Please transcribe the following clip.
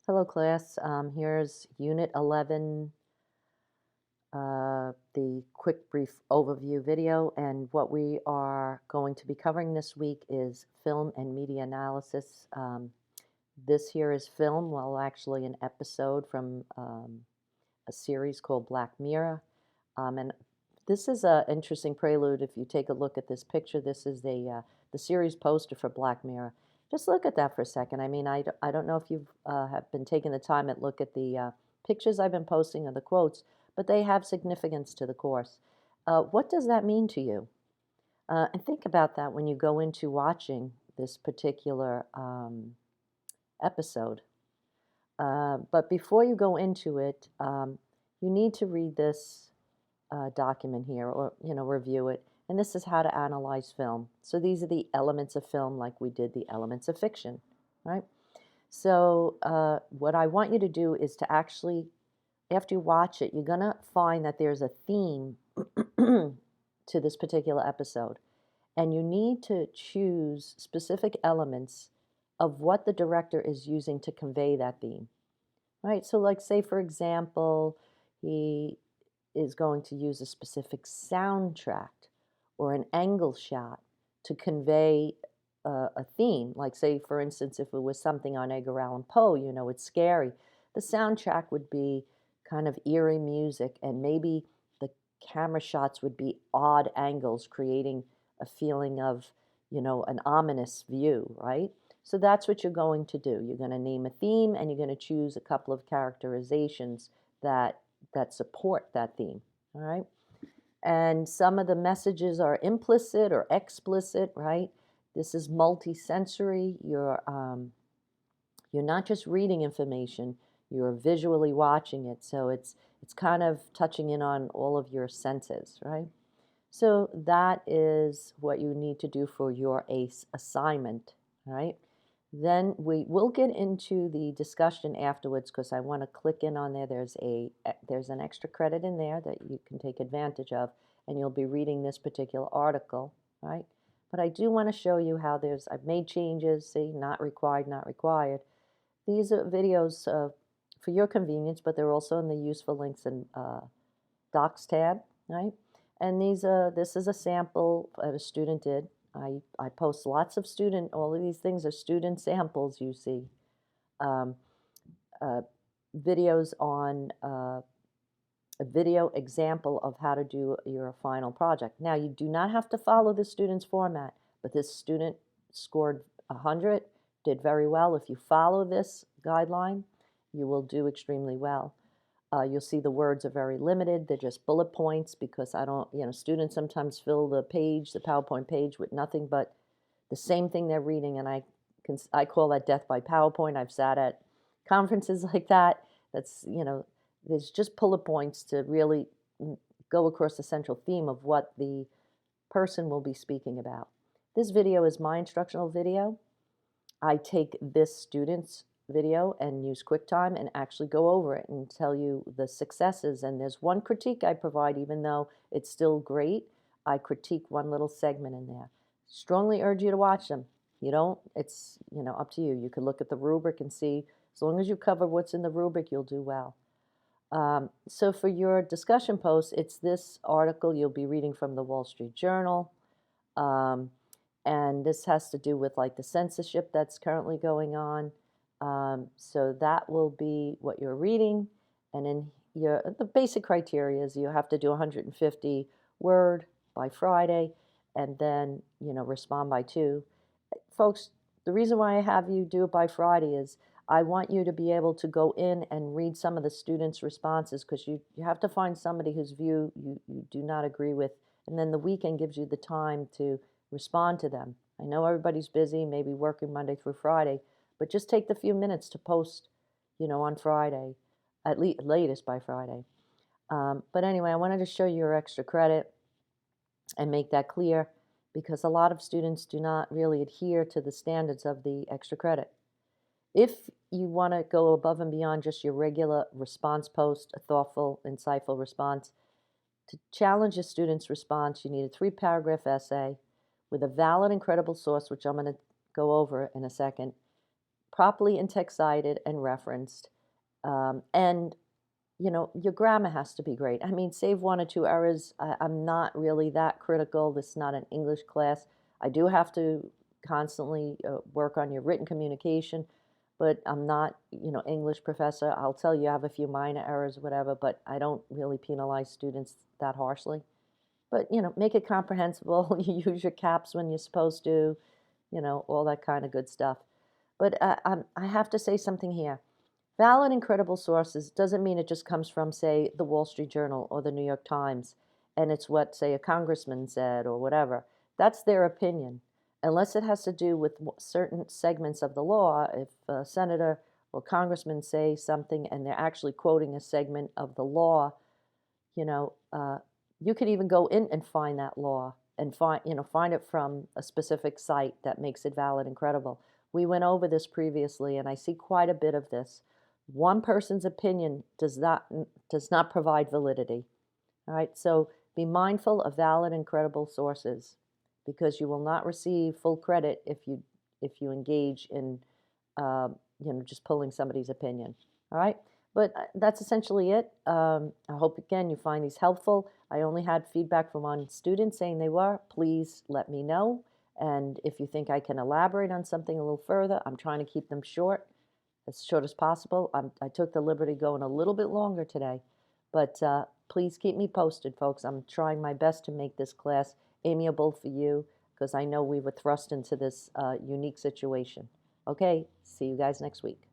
Hello, class. Here's Unit 11, the quick brief overview video. And what we are going to be covering this week is film and media analysis. This here is film, well, actually, an episode from a series called Black Mirror. And this is an interesting prelude. If you take a look at this picture, this is the series poster for Black Mirror. Just look at that for a second. I mean, I don't know if you've have been taking the time to look at the pictures I've been posting or the quotes, but they have significance to the course. What does that mean to you? And think about that when you go into watching this particular episode. But before you go into it, you need to read this document here, or review it. And this is how to analyze film. So these are the elements of film, like we did the elements of fiction, right? So what I want you to do is to actually, after you watch it, you're gonna find that there's a theme to this particular episode, and you need to choose specific elements of what the director is using to convey that theme. Right? So, like, say, for example, he is going to use a specific soundtrack or an angle shot to convey a theme. Like, say, for instance, if it was something on Edgar Allan Poe, it's scary. The soundtrack would be kind of eerie music, and maybe the camera shots would be odd angles, creating a feeling of, an ominous view, right? So that's what you're going to do. You're going to name a theme and you're going to choose a couple of characterizations that support that theme. All right. And some of the messages are implicit or explicit, right? This is multisensory. You're not just reading information, you're visually watching it. So it's kind of touching in on all of your senses, right? So that is what you need to do for your ACE assignment, right? Then we will get into the discussion afterwards because I want to click in on there. There's an extra credit in there that you can take advantage of, and you'll be reading this particular article, right? But I do want to show you how I've made changes, see, not required, not required. These are videos for your convenience, but they're also in the useful links and docs tab, right? And this is a sample that a student did. I post lots of all of these things are student samples you see. Um, uh, Videos on a video example of how to do your final project. Now, you do not have to follow the student's format, but this student scored 100, did very well. If you follow this guideline, you will do extremely well. You'll see the words are very limited. They're just bullet points because students sometimes fill the PowerPoint page with nothing but the same thing they're reading. And I call that death by PowerPoint. I've sat at conferences like that. There's just bullet points to really go across the central theme of what the person will be speaking about. This video is my instructional video. I take this student's video and use QuickTime and actually go over it and tell you the successes. And there's one critique I provide, even though it's still great. I critique one little segment in there. Strongly urge you to watch them. You don't, it's up to you. You can look at the rubric and see, as long as you cover what's in the rubric, you'll do well. So for your discussion post, it's this article you'll be reading from the Wall Street Journal. And this has to do with like the censorship that's currently going on. So that will be what you're reading. And in the basic criteria is you have to do 150 word by Friday, and then respond by 2. Folks, the reason why I have you do it by Friday is I want you to be able to go in and read some of the students' responses, because you have to find somebody whose view you do not agree with, and then the weekend gives you the time to respond to them. I know everybody's busy, maybe working Monday through Friday, but just take the few minutes to post, on Friday, at latest by Friday. But anyway, I wanted to show you your extra credit and make that clear, because a lot of students do not really adhere to the standards of the extra credit. If you want to go above and beyond just your regular response post, a thoughtful, insightful response, to challenge a student's response, you need a 3-paragraph essay with a valid and credible source, which I'm going to go over in a second, properly in-text cited and referenced, and your grammar has to be great. I mean, save one or two errors. I'm not really that critical. This is not an English class. I do have to constantly work on your written communication, but I'm not, English professor. I'll tell you I have a few minor errors, whatever, but I don't really penalize students that harshly. But, make it comprehensible. You use your caps when you're supposed to, all that kind of good stuff. But I have to say something here. Valid and credible sources doesn't mean it just comes from, say, the Wall Street Journal or the New York Times, and it's what, say, a congressman said or whatever. That's their opinion. Unless it has to do with certain segments of the law, if a senator or congressman say something and they're actually quoting a segment of the law, you know, uh, you could even go in and find that law and find it from a specific site that makes it valid and credible. We went over this previously, and I see quite a bit of this. One person's opinion does not provide validity. All right, so be mindful of valid and credible sources, because you will not receive full credit if you engage in just pulling somebody's opinion. All right, but that's essentially it. I hope again you find these helpful. I only had feedback from one student saying they were. Please let me know. And if you think I can elaborate on something a little further, I'm trying to keep them short, as short as possible. I took the liberty going a little bit longer today, but please keep me posted, folks. I'm trying my best to make this class amiable for you, because I know we were thrust into this unique situation. Okay, see you guys next week.